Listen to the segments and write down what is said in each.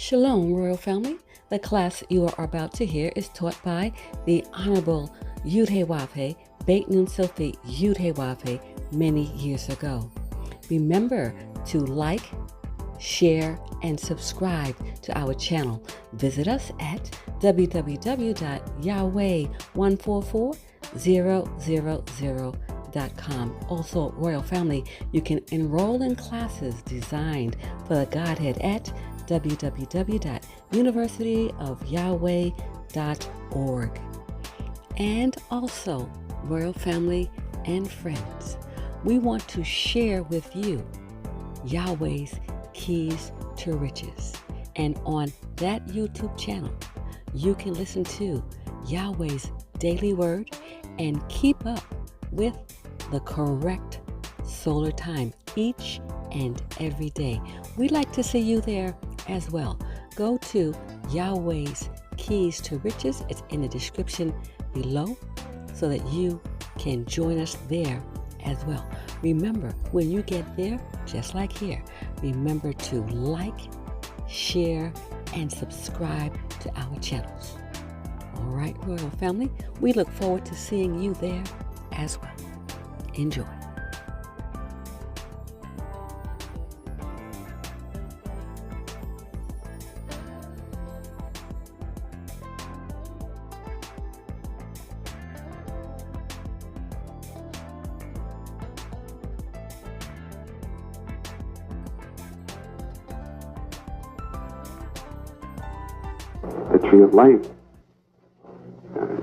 Shalom, Royal Family. The class you are about to hear is taught by the Honorable Yahweh, Beit Nun Sophie Yahweh, many years ago. Remember to like, share, and subscribe to our channel. Visit us at www.yahweh144000.com. Also, Royal Family, you can enroll in classes designed for the Godhead at www.universityofyahweh.org. And also, Royal Family and friends, we want to share with you Yahweh's Keys to Riches. And on that YouTube channel, you can listen to Yahweh's daily word and keep up with the correct solar time each and every day. We'd like to see you there as well. Go to Yahweh's Keys to Riches. It's in the description below so that you can join us there as well. Remember, when you get there, just like here, remember to like, share, and subscribe to our channels. All right, Royal Family, we look forward to seeing you there as well. Enjoy. The tree of life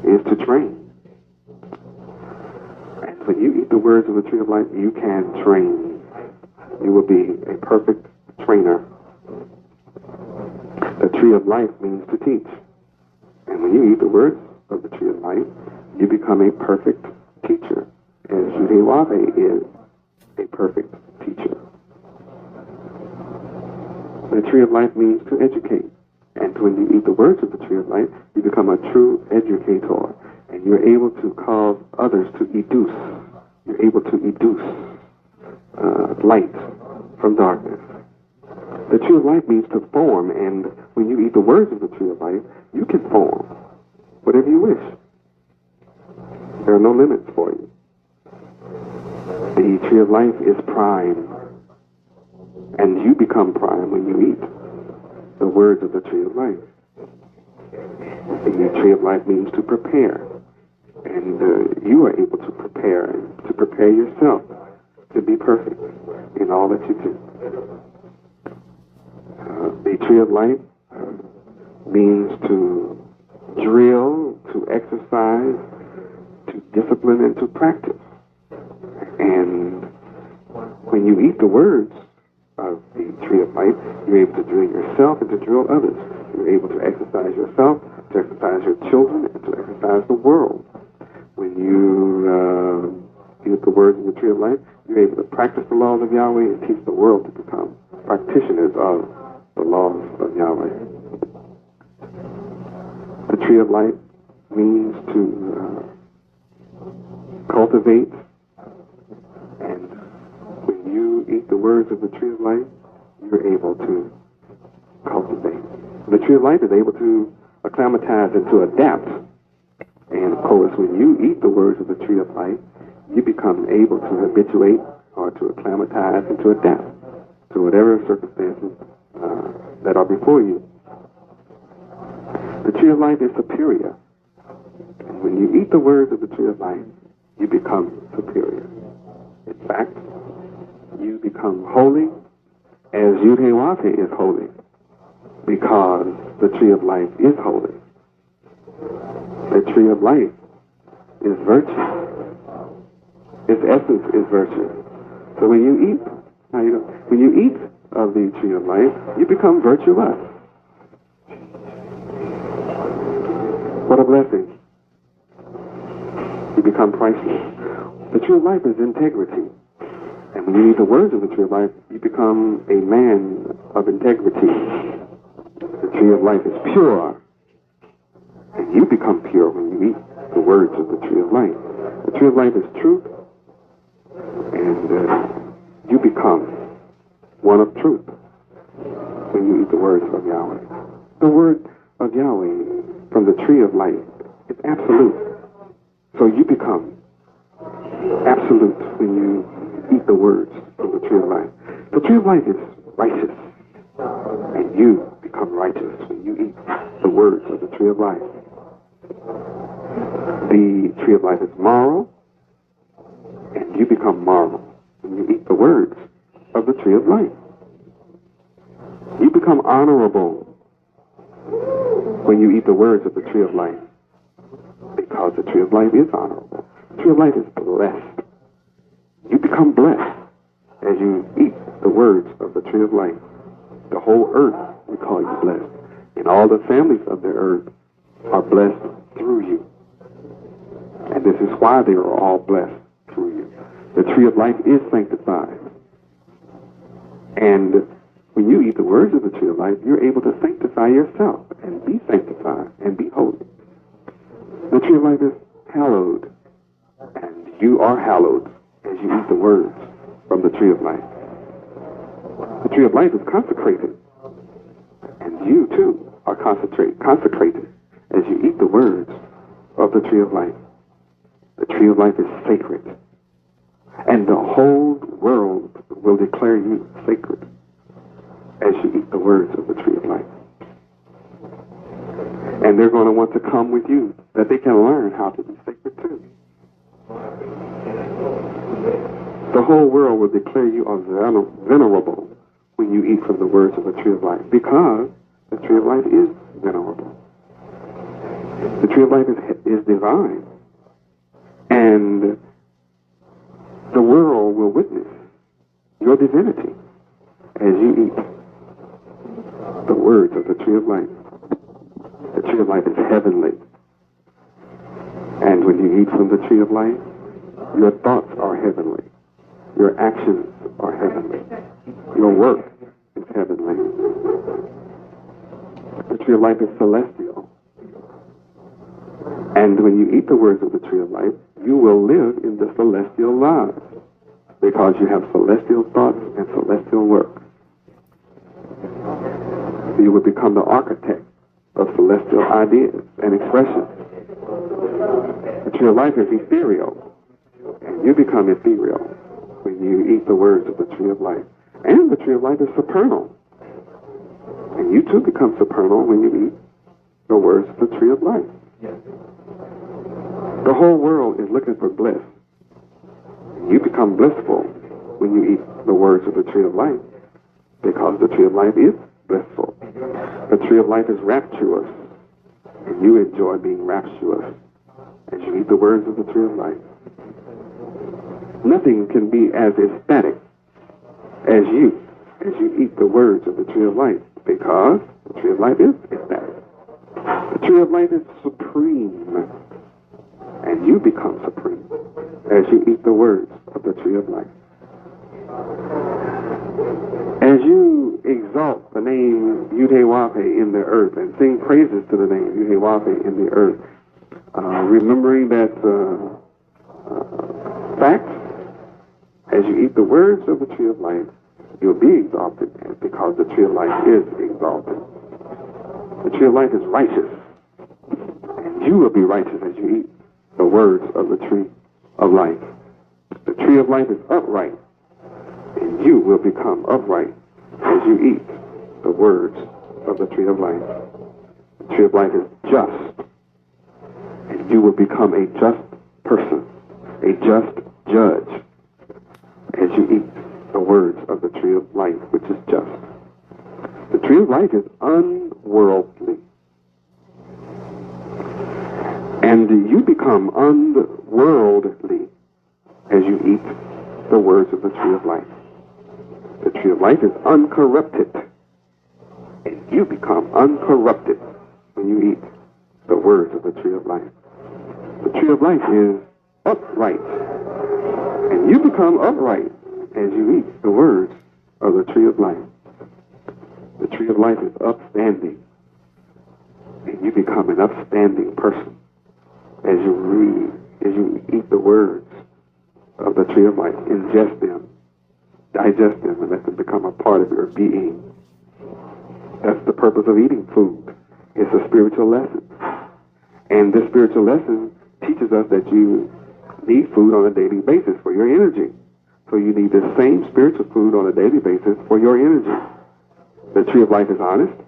is to train. And when you eat the words of the tree of life, you can train. You will be a perfect trainer. The tree of life means to teach. And when you eat the words of the tree of life, you become a perfect teacher. As Yahweh is a perfect teacher. The tree of life means to educate. And when you eat the words of the tree of life, you become a true educator. And you're able to cause others to educe. You're able to educe light from darkness. The tree of life means to form. And when you eat the words of the tree of life, you can form whatever you wish. There are no limits for you. The tree of life is prime. And you become prime when you eat the words of the tree of life. The tree of life means to prepare. And you are able to prepare yourself to be perfect in all that you do. The tree of life means to drill, to exercise, to discipline, and to practice. And when you eat the words of the tree of life, you're able to drill yourself and to drill others. You're able to exercise yourself, to exercise your children, and to exercise the world. When you eat the words of the tree of life, you're able to practice the laws of Yahweh and teach the world to become practitioners of the laws of Yahweh. The tree of life means to cultivate. And when you eat the words of the tree of life, you're able to cultivate. The tree of life is able to acclimatize and to adapt. And of course, when you eat the words of the tree of life, you become able to habituate or to acclimatize and to adapt to whatever circumstances that are before you. The tree of life is superior. And when you eat the words of the tree of life, you become superior. In fact, you become holy as Yahweh is holy, because the tree of life is holy. The tree of life is virtue. Its essence is virtue. So when you eat of the tree of life, you become virtuous. What a blessing. You become priceless. The tree of life is integrity. And when you eat the words of the tree of life, you become a man of integrity. The tree of life is pure. And you become pure when you eat the words of the tree of life. The tree of life is truth. And you become one of truth. when you eat the words of Yahweh. The word of Yahweh from the tree of life is absolute. So you become absolute when you eat the words of the tree of life. The tree of life is righteous, and you become righteous when you eat the words of the tree of life. The tree of life is moral, and you become moral when you eat the words of the tree of life. You become honorable when you eat the words of the tree of life, because the tree of life is honorable. The tree of life is blessed. You become blessed as you eat the words of the tree of life. The whole earth, we call you blessed. And all the families of the earth are blessed through you. And this is why they are all blessed through you. The tree of life is sanctified. And when you eat the words of the tree of life, you're able to sanctify yourself and be sanctified and be holy. The tree of life is hallowed, and you are hallowed as you eat the words from the tree of life. The tree of life is consecrated, and you too are consecrated as you eat the words of the tree of life. The tree of life is sacred, and the whole world will declare you sacred as you eat the words of the tree of life. And they're going to want to come with you, that they can learn how to be sacred too. The whole world will declare you are venerable when you eat from the words of the tree of life, because the tree of life is venerable. The tree of life is divine. And the world will witness your divinity as you eat the words of the tree of life. The tree of life is heavenly. And when you eat from the tree of life, your thoughts are heavenly. Your actions are heavenly. Your work is heavenly. The tree of life is celestial. And when you eat the words of the tree of life, you will live in the celestial lives, because you have celestial thoughts and celestial work. You will become the architect of celestial ideas and expressions. The tree of life is ethereal, and you become ethereal when you eat the words of the tree of life. And the tree of life is supernal, and you too become supernal when you eat the words of the tree of life. The whole world is looking for bliss. You become blissful when you eat the words of the tree of life, because the tree of life is blissful. The tree of life is rapturous, and you enjoy being rapturous as you eat the words of the tree of life. Nothing can be as ecstatic as you eat the words of the tree of life, because the tree of life is ecstatic. The tree of life is supreme, and you become supreme as you eat the words of the tree of life. As you exalt the name Yahweh in the earth and sing praises to the name Yahweh in the earth, remembering that fact, as you eat the words of the tree of life, you'll be exalted, because the tree of life is exalted. The tree of life is righteous, and you will be righteous as you eat the words of the tree of life. The tree of life is upright, and you will become upright as you eat the words of the tree of life. The tree of life is just, and you will become a just person, a just judge, as you eat the words of the tree of life, which is just. The tree of life is unworldly, and you become unworldly as you eat the words of the tree of life. The tree of life is uncorrupted, and you become uncorrupted when you eat the words of the tree of life. The tree of life is upright, and you become upright as you eat the words of the tree of life. The tree of life is upstanding, and you become an upstanding person as you read, as you eat the words of the tree of life. Ingest them, digest them, and let them become a part of your being. purpose of eating food. It's a spiritual lesson. And this spiritual lesson teaches us that you need food on a daily basis for your energy. So you need the same spiritual food on a daily basis for your energy. The tree of life is honest,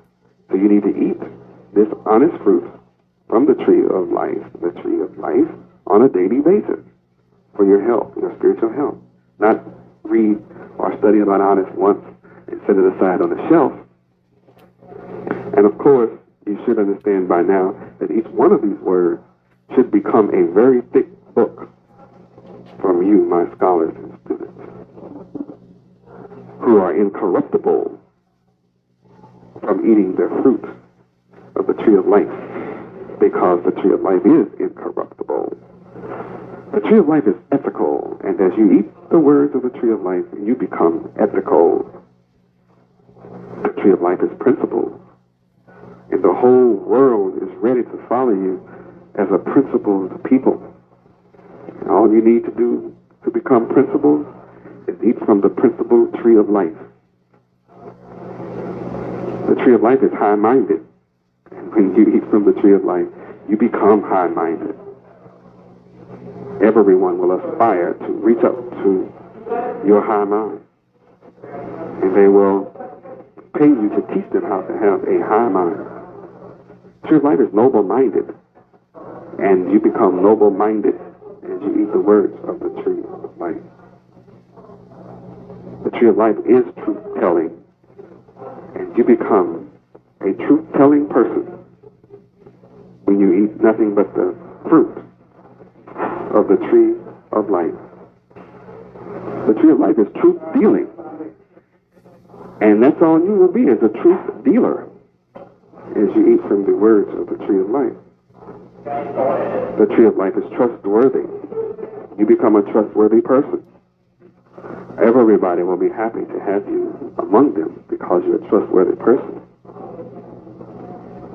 so you need to eat this honest fruit from the tree of life, on a daily basis for your health, your spiritual health. Not read or study about honest once and set it aside on the shelf. And of course, you should understand by now that each one of these words should become a very thick book from you, my scholars and students, who are incorruptible from eating the fruit of the tree of life, because the tree of life is incorruptible. The tree of life is ethical, and as you eat the words of the tree of life, you become ethical. The tree of life is principled, and the whole world is ready to follow you as a principled people. And all you need to do to become principled is eat from the principled tree of life. The tree of life is high-minded. And when you eat from the tree of life, you become high-minded. Everyone will aspire to reach up to your high mind. And they will pay you to teach them how to have a high mind. The tree of life is noble-minded. And you become noble-minded as you eat the words of the tree of life. The tree of life is truth-telling. And you become a truth-telling person when you eat nothing but the fruit of the tree of life. The tree of life is truth-dealing. And that's all you will be, as a truth dealer, as you eat from the words of the tree of life. The tree of life is trustworthy. You become a trustworthy person. Everybody will be happy to have you among them because you're a trustworthy person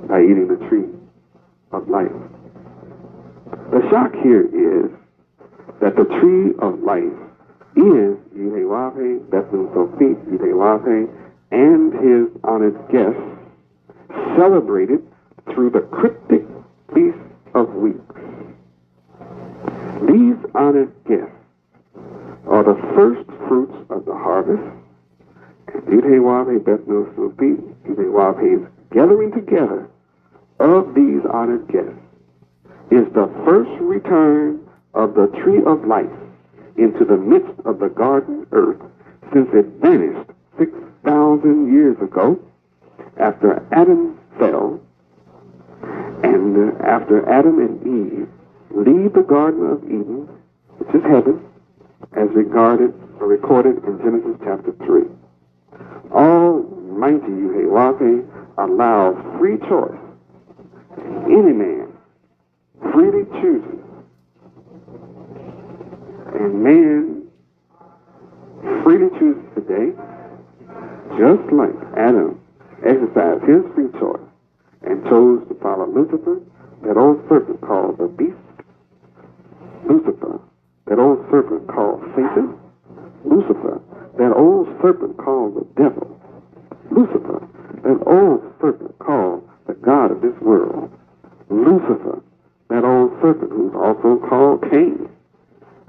by eating the tree of life. The shock here is that the tree of life is Yahweh, Yahweh, and his honored guests celebrated through the cryptic Feast of Weeks. These honored guests are the first fruits of the harvest, and Yahweh's gathering together of these honored guests is the first return of the tree of life into the midst of the garden earth since it vanished 6,000 years ago after Adam fell, and after Adam and Eve leave the Garden of Eden, which is heaven, as recorded in Genesis chapter 3. Almighty Yahweh allows free choice. Any man freely chooses. And man freely chooses today, just like Adam exercised his free choice and chose to follow Lucifer, that old serpent called the beast, Lucifer, that old serpent called Satan, Lucifer, that old serpent called the devil, Lucifer, that old serpent called the god of this world, Lucifer, that old serpent who's also called Cain,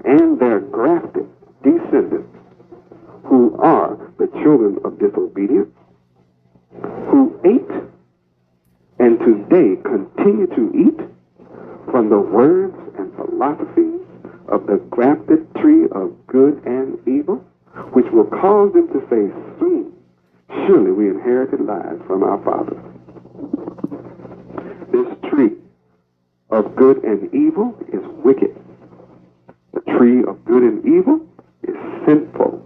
and their grafted descendants, who are the children of disobedience, who ate and today continue to eat from the words and philosophies of the grafted tree of good and evil, which will cause them to say soon, surely we inherited lies from our fathers. This tree of good and evil is wicked. The tree of good and evil is sinful.